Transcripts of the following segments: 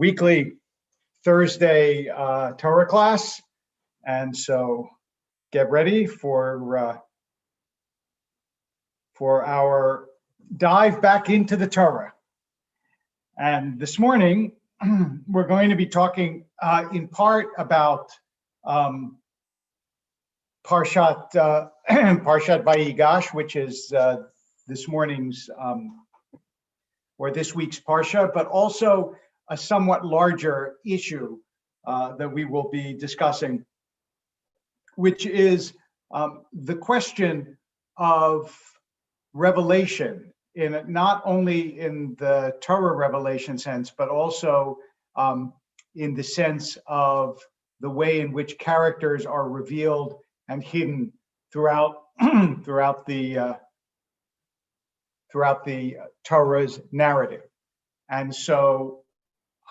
weekly Thursday Torah class. And so get ready for our dive back into the Torah. And this morning, we're going to be talking in part about Parshat Vayigash, which is this morning's or this week's Parsha, but also a somewhat larger issue that we will be discussing, which is the question of revelation, in not only in the Torah revelation sense, but also in the sense of the way in which characters are revealed and hidden throughout the Torah's narrative. And so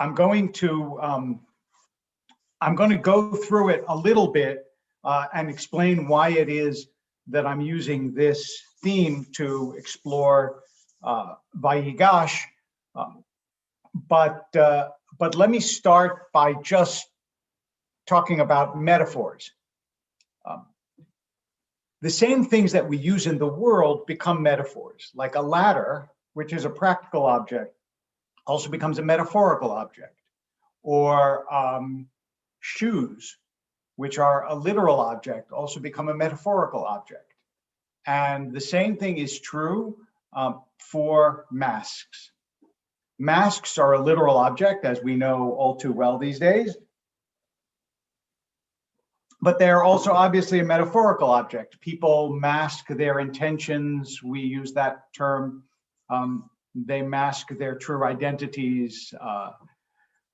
I'm going to go through it a little bit and explain why it is that I'm using this theme to explore Vayigash. But let me start by just talking about metaphors. The same things that we use in the world become metaphors, like a ladder, which is a practical object, also becomes a metaphorical object, or shoes, which are a literal object, also become a metaphorical object. And the same thing is true for masks. Masks are a literal object, as we know all too well these days, but they're also obviously a metaphorical object. People mask their intentions. We use that term. They mask their true identities.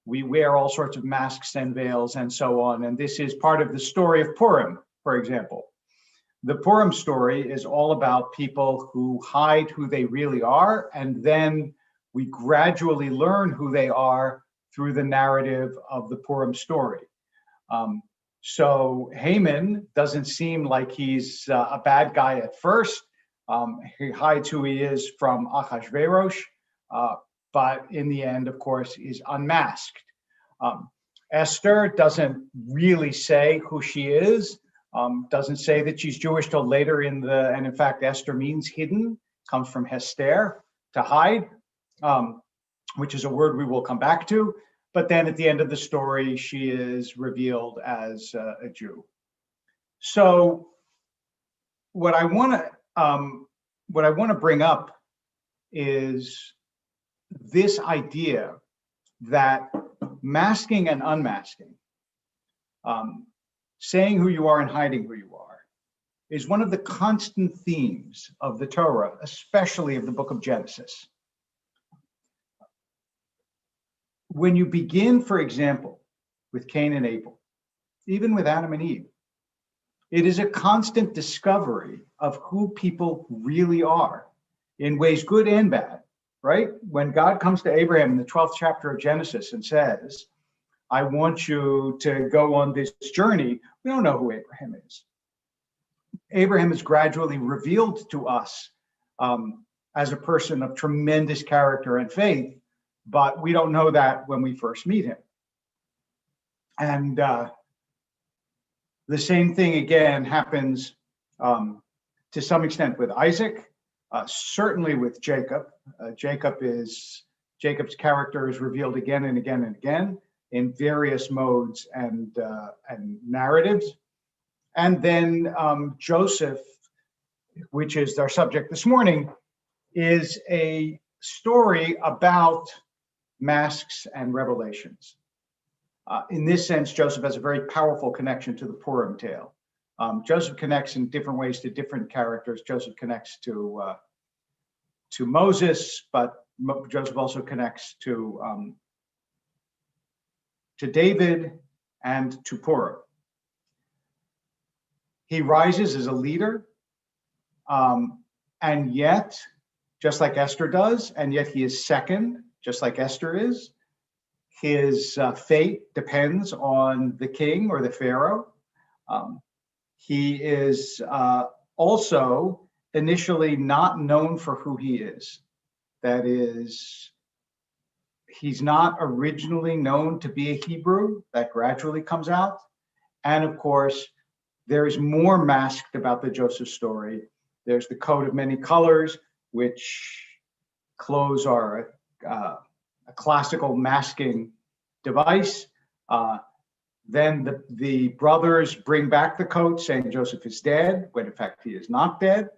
We wear all sorts of masks and veils and so on. And this is part of the story of Purim, for example. The Purim story is all about people who hide who they really are, and then we gradually learn who they are through the narrative of the Purim story. So Haman doesn't seem like he's a bad guy at first. He hides who he is from Achashverosh, but in the end, of course, is unmasked. Esther doesn't really say who she is, doesn't say that she's Jewish till later and in fact, Esther means hidden, comes from Hester, to hide, which is a word we will come back to. But then at the end of the story, she is revealed as a Jew. So what I want to bring up is this idea that masking and unmasking, saying who you are and hiding who you are, is one of the constant themes of the Torah, especially of the book of Genesis. When you begin, for example, with Cain and Abel, even with Adam and Eve, it is a constant discovery of who people really are in ways good and bad, right? When God comes to Abraham in the 12th chapter of Genesis and says, I want you to go on this journey, we don't know who Abraham is. Abraham is gradually revealed to us as a person of tremendous character and faith, but we don't know that when we first meet him. And the same thing again happens to some extent with Isaac, certainly with Jacob. Jacob's character is revealed again and again and again in various modes and narratives. And then Joseph, which is our subject this morning, is a story about masks and revelations. In this sense, Joseph has a very powerful connection to the Purim tale. Joseph connects in different ways to different characters. Joseph connects to Moses, but Joseph also connects to David and to Purim. He rises as a leader, and yet, just like Esther does, and yet he is second, just like Esther is. His fate depends on the king or the pharaoh. He is also initially not known for who he is. That is, He's not originally known to be a Hebrew. That gradually comes out. And of course, there's more masked about the Joseph story. There's the coat of many colors, which clothes are a classical masking device. Then the brothers bring back the coat saying Joseph is dead, when in fact he is not dead.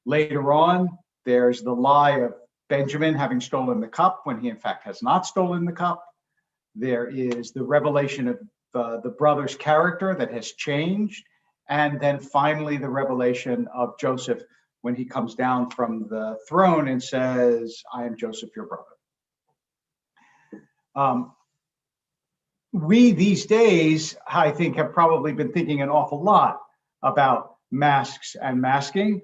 Later on, there's the lie of Benjamin having stolen the cup when he in fact has not stolen the cup. There is the revelation of the brother's character that has changed. And then finally, the revelation of Joseph when he comes down from the throne and says, I am Joseph, your brother. We these days, I think, have probably been thinking an awful lot about masks and masking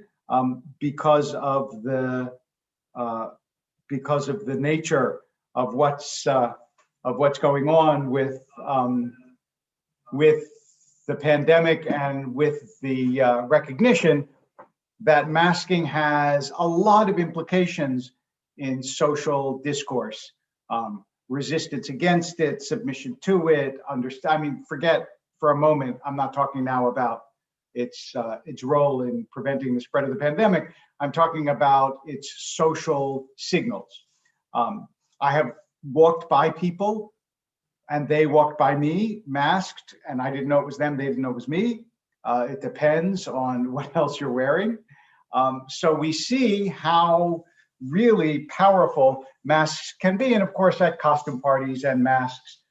because of the nature of what's going on with the pandemic and with the recognition that masking has a lot of implications in social discourse. Resistance against it, submission to it, forget for a moment, I'm not talking now about its role in preventing the spread of the pandemic. I'm talking about its social signals. I have walked by people and they walked by me masked, and I didn't know it was them, they didn't know it was me. It depends on what else you're wearing. So we see how really powerful masks can be. And of course, at costume parties and masks,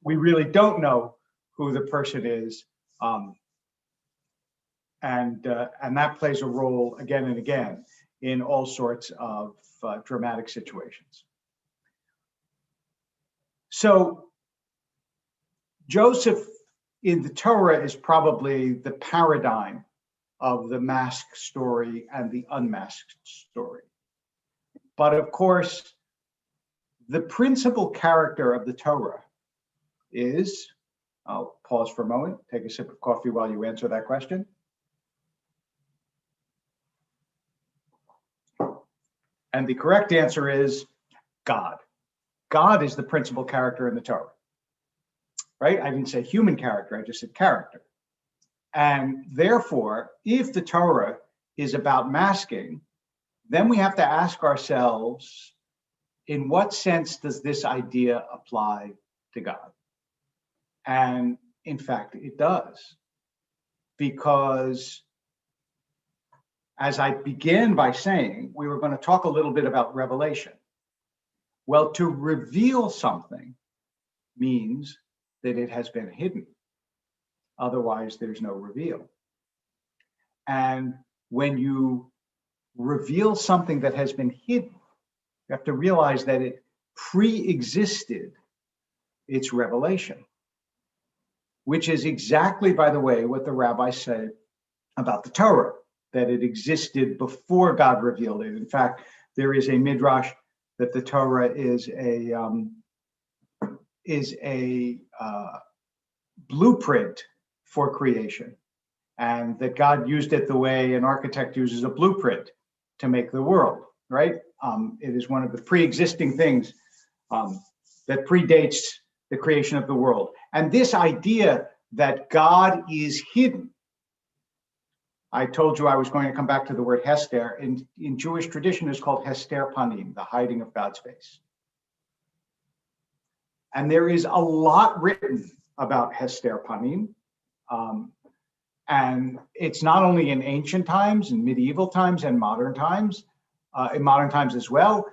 we really don't know who the person is. And that plays a role again and again in all sorts of dramatic situations. So Joseph in the Torah is probably the paradigm of the masked story and the unmasked story. But of course, the principal character of the Torah is, I'll pause for a moment, take a sip of coffee while you answer that question. And the correct answer is God. God is the principal character in the Torah, right? I didn't say human character, I just said character. And therefore, if the Torah is about masking, then we have to ask ourselves, in what sense does this idea apply to God? And in fact, it does. Because as I began by saying, we were going to talk a little bit about revelation. Well, to reveal something means that it has been hidden. Otherwise, there's no reveal. And when you reveal something that has been hidden, you have to realize that it pre-existed its revelation, which is exactly, by the way, what the Rabbi said about the Torah, that it existed before God revealed it. In fact, there is a midrash that the Torah is a blueprint for creation, and that God used it the way an architect uses a blueprint to make the world, right? It is one of the pre-existing things that predates the creation of the world. And this idea that God is hidden, I told you I was going to come back to the word Hester. In Jewish tradition, it's called Hester Panim, the hiding of God's face. And there is a lot written about Hester Panim. And it's not only in ancient times, in medieval times, and modern times, in modern times as well.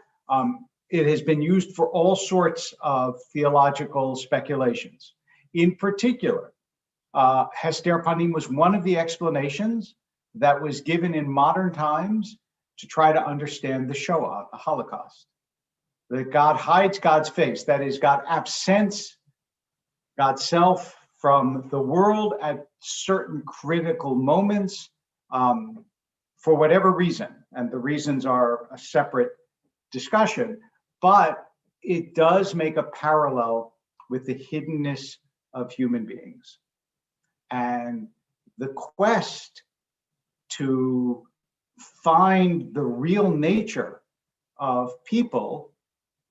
It has been used for all sorts of theological speculations. In particular, Hester Panim was one of the explanations that was given in modern times to try to understand the Shoah, the Holocaust. That God hides God's face, that is, God absents God's self from the world at certain critical moments for whatever reason. And the reasons are a separate discussion, but it does make a parallel with the hiddenness of human beings. And the quest to find the real nature of people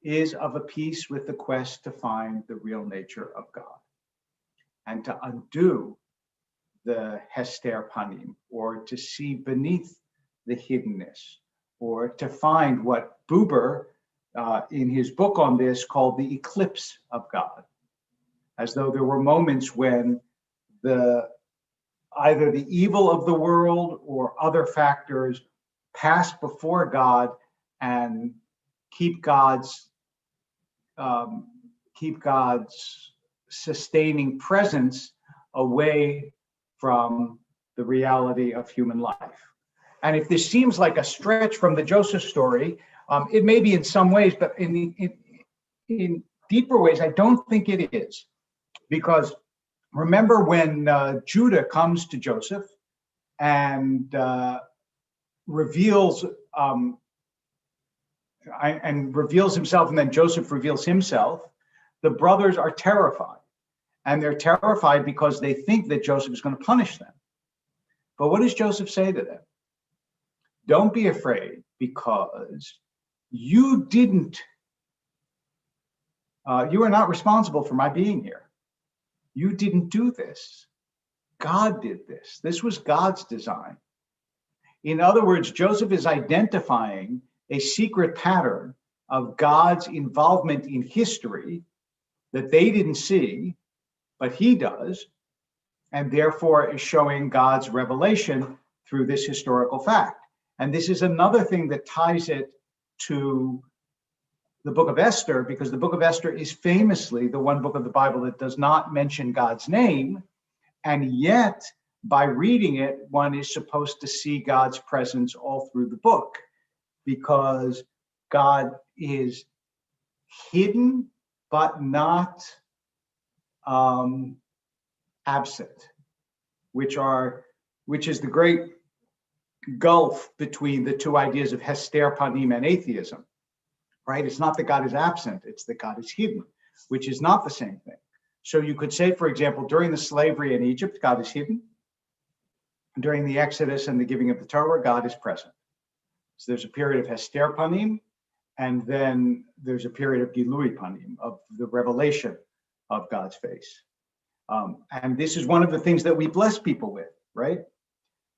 is of a piece with the quest to find the real nature of God and to undo the hester panim, or to see beneath the hiddenness, or to find what Buber, in his book on this, called the eclipse of God, as though there were moments when either the evil of the world or other factors pass before God and keep God's sustaining presence away from the reality of human life. And if this seems like a stretch from the Joseph story, it may be in some ways, but in deeper ways, I don't think it is. Because remember when Judah comes to Joseph and reveals himself, and then Joseph reveals himself, the brothers are terrified. And they're terrified because they think that Joseph is going to punish them. But what does Joseph say to them? Don't be afraid, because you are not responsible for my being here. You didn't do this. God did this. This was God's design. In other words, Joseph is identifying a secret pattern of God's involvement in history that they didn't see, but he does, and therefore is showing God's revelation through this historical fact. And this is another thing that ties it to the book of Esther, because the book of Esther is famously the one book of the Bible that does not mention God's name, and yet by reading it, one is supposed to see God's presence all through the book, because God is hidden but not absent, which is the great gulf between the two ideas of hester panim and atheism, right? It's not that God is absent, it's that God is hidden, which is not the same thing. So you could say, for example, during the slavery in Egypt, God is hidden. During the Exodus and the giving of the Torah, God is present. So there's a period of hester panim, and then there's a period of gilui panim, of the revelation of God's face. And this is one of the things that we bless people with, right?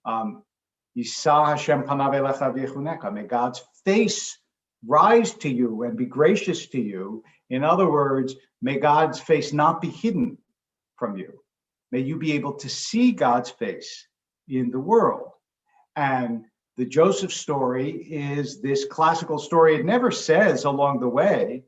Yisa Hashem panav elecha v'yechuneka. May God's face rise to you and be gracious to you. In other words, may God's face not be hidden from you. May you be able to see God's face in the world. And the Joseph story is this classical story. It never says along the way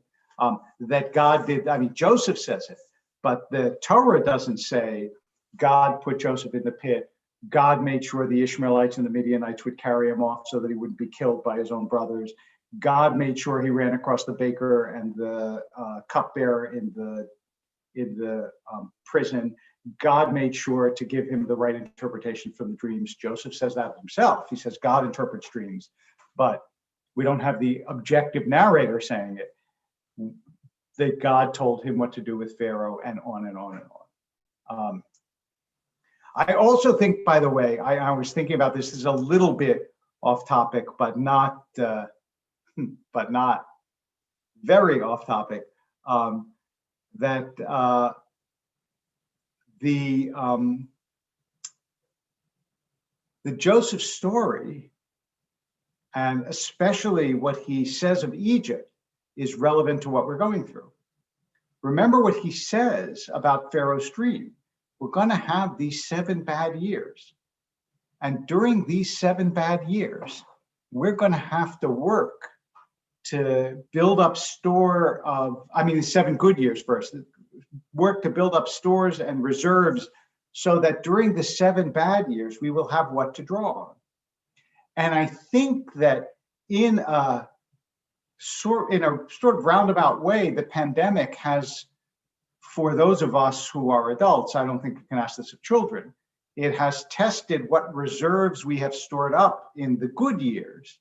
that God did, I mean, Joseph says it, but the Torah doesn't say God put Joseph in the pit. God made sure the Ishmaelites and the Midianites would carry him off so that he wouldn't be killed by his own brothers. God made sure he ran across the baker and the cupbearer in the prison. God made sure to give him the right interpretation from the dreams. Joseph says that himself. He says God interprets dreams, but we don't have the objective narrator saying it, that God told him what to do with Pharaoh, and on and on and on. I also think, by the way, I was thinking about this, is a little bit off topic, but not very off topic, that the Joseph story, and especially what he says of Egypt, is relevant to what we're going through. Remember what he says about Pharaoh's dream. We're going to have these 7 bad years. And during these 7 bad years, we're going to have to work to build up the 7 good years first, work to build up stores and reserves so that during the 7 bad years, we will have what to draw on. And I think that in a sort of roundabout way, the pandemic has, for those of us who are adults, I don't think you can ask this of children, it has tested what reserves we have stored up in the good years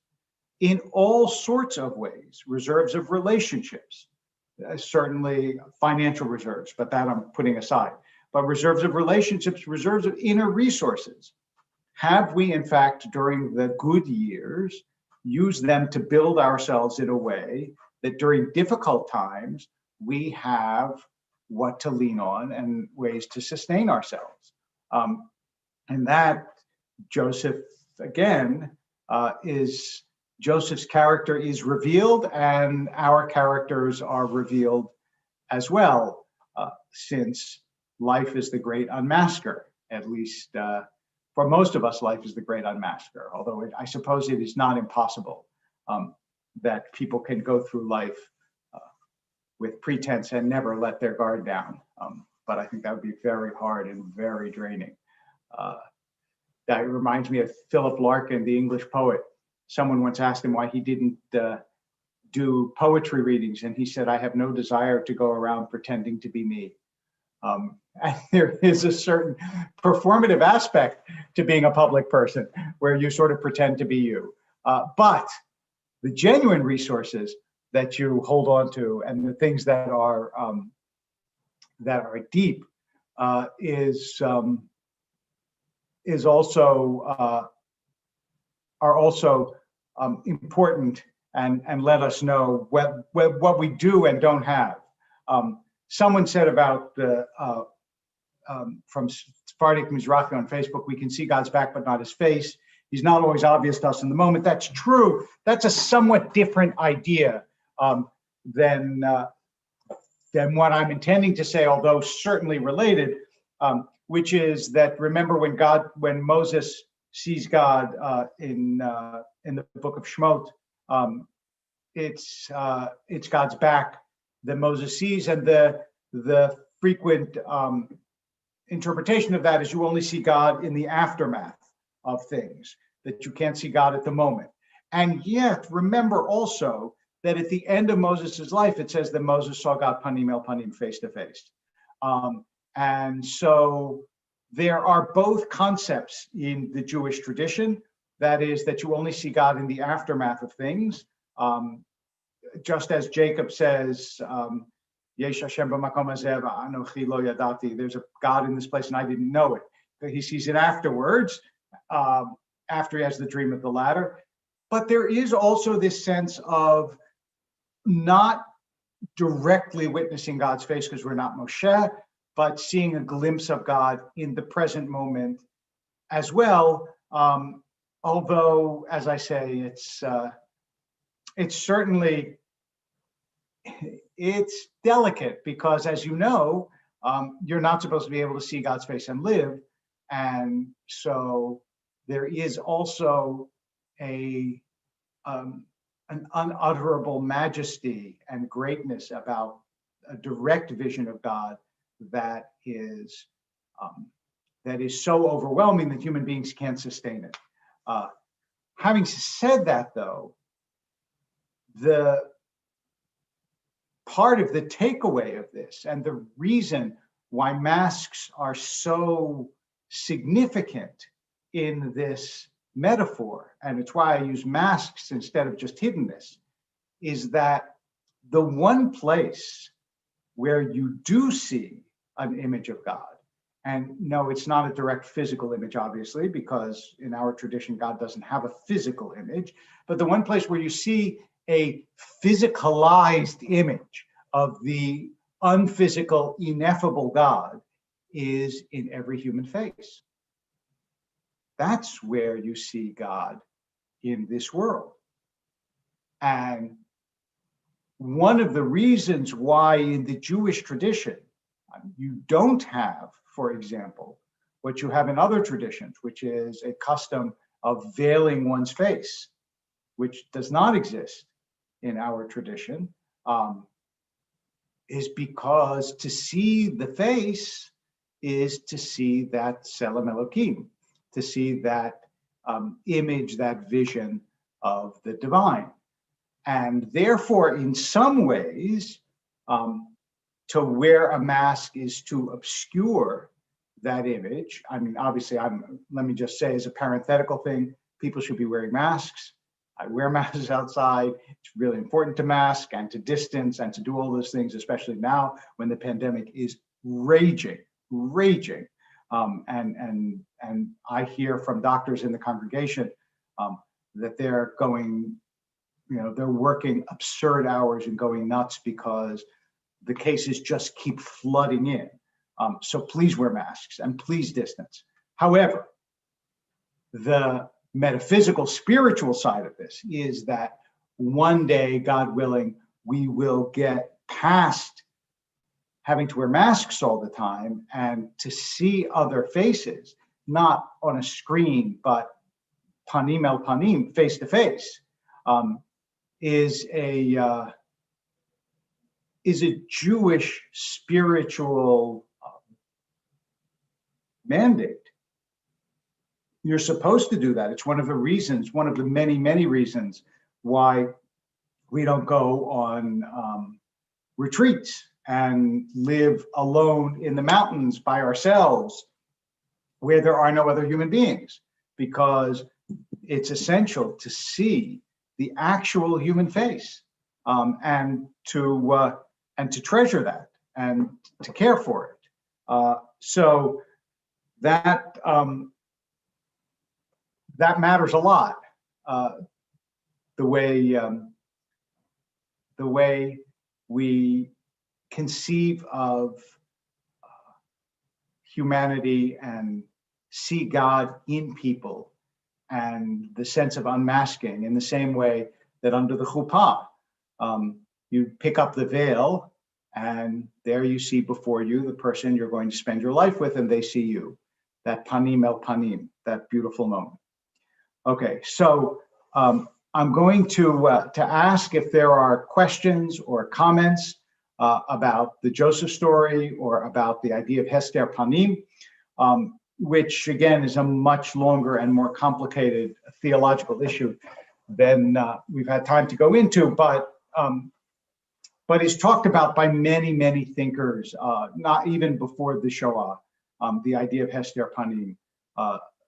in all sorts of ways. Reserves of relationships, certainly financial reserves, but that I'm putting aside. But reserves of relationships, reserves of inner resources. Have we, in fact, during the good years, use them to build ourselves in a way that during difficult times, we have what to lean on and ways to sustain ourselves. And that Joseph, again, Joseph's character is revealed, and our characters are revealed as well, since life is the great unmasker. At least for most of us, life is the great unmasker, although I suppose it is not impossible that people can go through life with pretense and never let their guard down. But I think that would be very hard and very draining. That reminds me of Philip Larkin, the English poet. Someone once asked him why he didn't do poetry readings, and he said, "I have no desire to go around pretending to be me." And there is a certain performative aspect to being a public person where you sort of pretend to be you. But the genuine resources that you hold on to and the things that are deep are also important and let us know what we do and don't have. Someone said about from Sephardic Mizrahi on Facebook, we can see God's back but not his face. He's not always obvious to us in the moment. That's true. That's a somewhat different idea than what I'm intending to say, although certainly related, which is that remember when Moses sees God in the book of Shemot, it's God's back that Moses sees, and the frequent interpretation of that is you only see God in the aftermath of things, that you can't see God at the moment. And yet, remember also that at the end of Moses' life, it says that Moses saw God panim el panim, face to face. And so there are both concepts in the Jewish tradition, that is that you only see God in the aftermath of things. Just as Jacob says, Yesh Hashem b'makom hazeh v'anochi lo yadati, there's a God in this place and I didn't know it. He sees it afterwards, after he has the dream of the ladder. But there is also this sense of not directly witnessing God's face because we're not Moshe, but seeing a glimpse of God in the present moment as well. Although, as I say, it's certainly, it's delicate because, as you know, you're not supposed to be able to see God's face and live. And so there is also an unutterable majesty and greatness about a direct vision of God that is so overwhelming that human beings can't sustain it. Having said that, though, the part of the takeaway of this and the reason why masks are so significant in this metaphor, and it's why I use masks instead of just hiddenness, is that the one place where you do see an image of God, and no, it's not a direct physical image, obviously, because in our tradition, God doesn't have a physical image, but the one place where you see a physicalized image of the unphysical, ineffable God is in every human face. That's where you see God in this world. And one of the reasons why in the Jewish tradition, you don't have, for example, what you have in other traditions, which is a custom of veiling one's face, which does not exist in our tradition, is because to see the face is to see that Tselem Elokim, to see that image, that vision of the divine. And therefore, in some ways, to wear a mask is to obscure that image. I mean, obviously, let me just say as a parenthetical thing, people should be wearing masks. I wear masks outside. It's really important to mask and to distance and to do all those things, especially now when the pandemic is raging. And I hear from doctors in the congregation that they're going, they're working absurd hours and going nuts because the cases just keep flooding in. So please wear masks and please distance. However, the metaphysical, spiritual side of this is that one day, God willing, we will get past having to wear masks all the time and to see other faces, not on a screen, but panim el panim, face to face, is a Jewish spiritual mandate. You're supposed to do that. It's one of the reasons, one of the many, many reasons why we don't go on retreats and live alone in the mountains by ourselves where there are no other human beings, because it's essential to see the actual human face, and to treasure that and to care for it. So that that matters a lot. The way we conceive of humanity and see God in people, and the sense of unmasking in the same way that under the chuppah, you pick up the veil and there you see before you the person you're going to spend your life with, and they see you. That panim el panim, that beautiful moment. Okay, so I'm going to ask if there are questions or comments about the Joseph story or about the idea of Hester Panim, which again is a much longer and more complicated theological issue than we've had time to go into, but is talked about by many, many thinkers, not even before the Shoah. The idea of Hester Panim.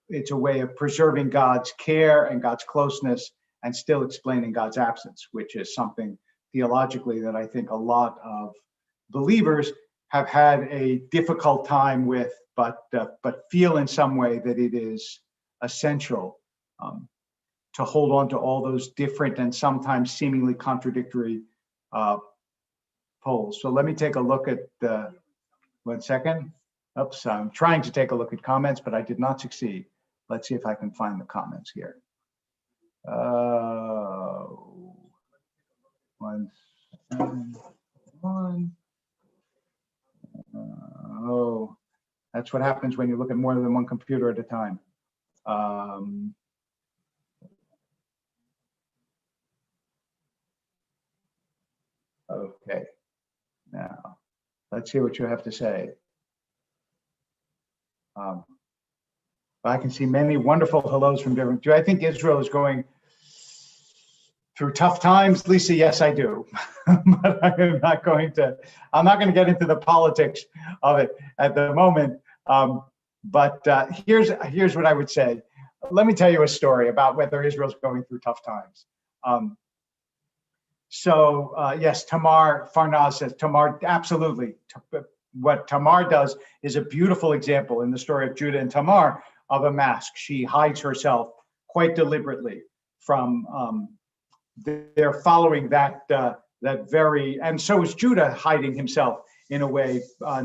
It's a way of preserving God's care and God's closeness and still explaining God's absence, which is something theologically that I think a lot of believers have had a difficult time with, but feel in some way that it is essential to hold on to all those different and sometimes seemingly contradictory poles. So let me take a look at 1 second. Oops, I'm trying to take a look at comments, but I did not succeed. Let's see if I can find the comments here. 171. Oh, that's what happens when you look at more than one computer at a time. Okay, now let's hear what you have to say. I can see many wonderful hellos from different. Do I think Israel is going through tough times, Lisa? Yes, I do. But I'm not going to get into the politics of it at the moment. But here's what I would say. Let me tell you a story about whether Israel's going through tough times. Yes, Tamar Farnaz says, Tamar, absolutely. What Tamar does is a beautiful example in the story of Judah and Tamar of a mask. She hides herself quite deliberately from they're following that very, and so is Judah hiding himself in a way, I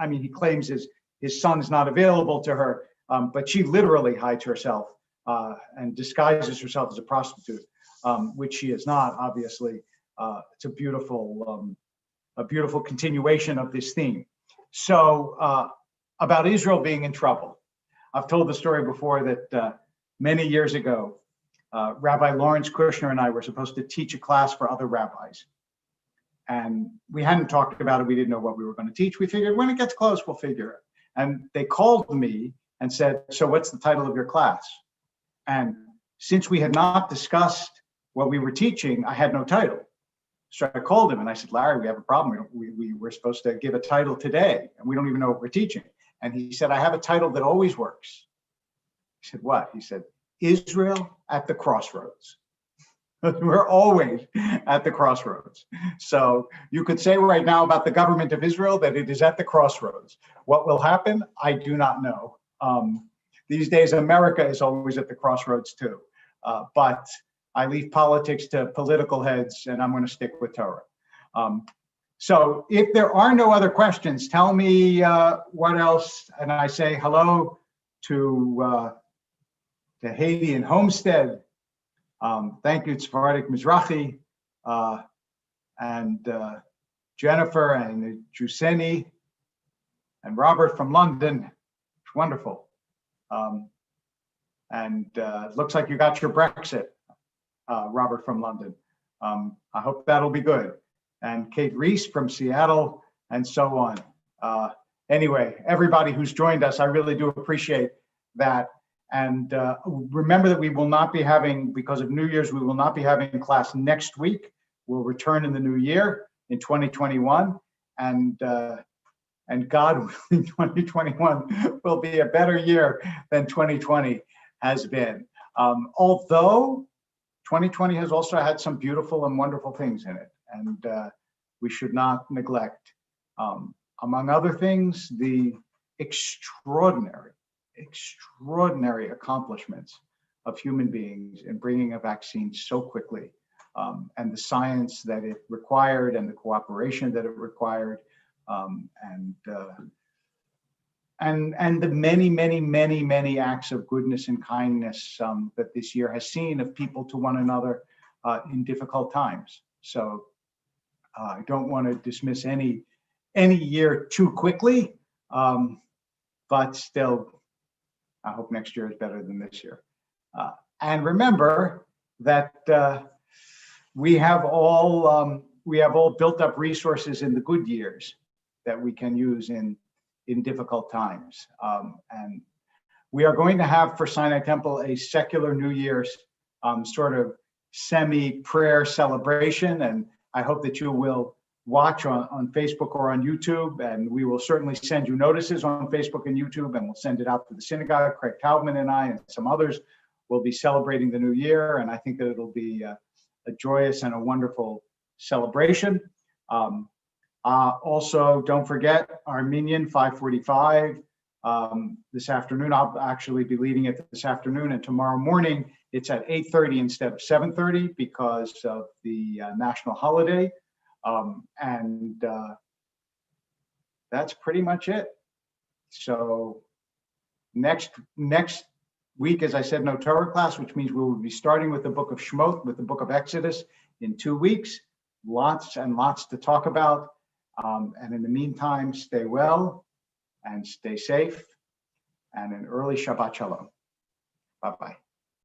mean, he claims his son's not available to her, but she literally hides herself and disguises herself as a prostitute, which she is not, obviously. It's a beautiful continuation of this theme. So about Israel being in trouble. I've told the story before that many years ago, Rabbi Lawrence Kushner and I were supposed to teach a class for other rabbis. And we hadn't talked about it. We didn't know what we were going to teach. We figured when it gets close, we'll figure it. And they called me and said, so what's the title of your class? And since we had not discussed what we were teaching, I had no title. So I called him and I said, Larry, we have a problem. We were supposed to give a title today and we don't even know what we're teaching. And he said, I have a title that always works. I said, what? He said, Israel at the crossroads. We're always at the crossroads. So you could say right now about the government of Israel that it is at the crossroads. What will happen? I do not know. These days, America is always at the crossroads too. but I leave politics to political heads, and I'm going to stick with Torah. So if there are no other questions, tell me what else. And I say hello to Haiti and Homestead. Thank you, Sephardic Mizrahi, and Jennifer and Juseni and Robert from London. It's wonderful. And it looks like you got your Brexit, Robert from London. I hope that'll be good. And Kate Reese from Seattle, and so on. Anyway, everybody who's joined us, I really do appreciate that. And remember that we will not be having, because of New Year's, we will not be having class next week. We'll return in the new year in 2021. And God willing, 2021 will be a better year than 2020 has been. Although 2020 has also had some beautiful and wonderful things in it. And we should not neglect, among other things, the extraordinary accomplishments of human beings in bringing a vaccine so quickly, and the science that it required and the cooperation that it required, and the many acts of goodness and kindness that this year has seen of people to one another in difficult times. So I don't want to dismiss any year too quickly, but still, I hope next year is better than this year. And remember that we have all built up resources in the good years that we can use in difficult times. And we are going to have for Sinai Temple a secular New Year's sort of semi-prayer celebration, and I hope that you will watch on Facebook or on YouTube, and we will certainly send you notices on Facebook and YouTube, and we'll send it out to the synagogue. Craig Taubman and I and some others will be celebrating the new year, and I think that it'll be a joyous and a wonderful celebration. Also, don't forget our minyan 5:45 this afternoon. I'll actually be leading it this afternoon, and tomorrow morning it's at 8:30 instead of 7:30 because of the national holiday. And that's pretty much it. So next week, as I said, no Torah class, which means we will be starting with the book of Shemot, with the book of Exodus in 2 weeks. Lots and lots to talk about. And in the meantime, stay well and stay safe, and an early Shabbat Shalom. Bye-bye.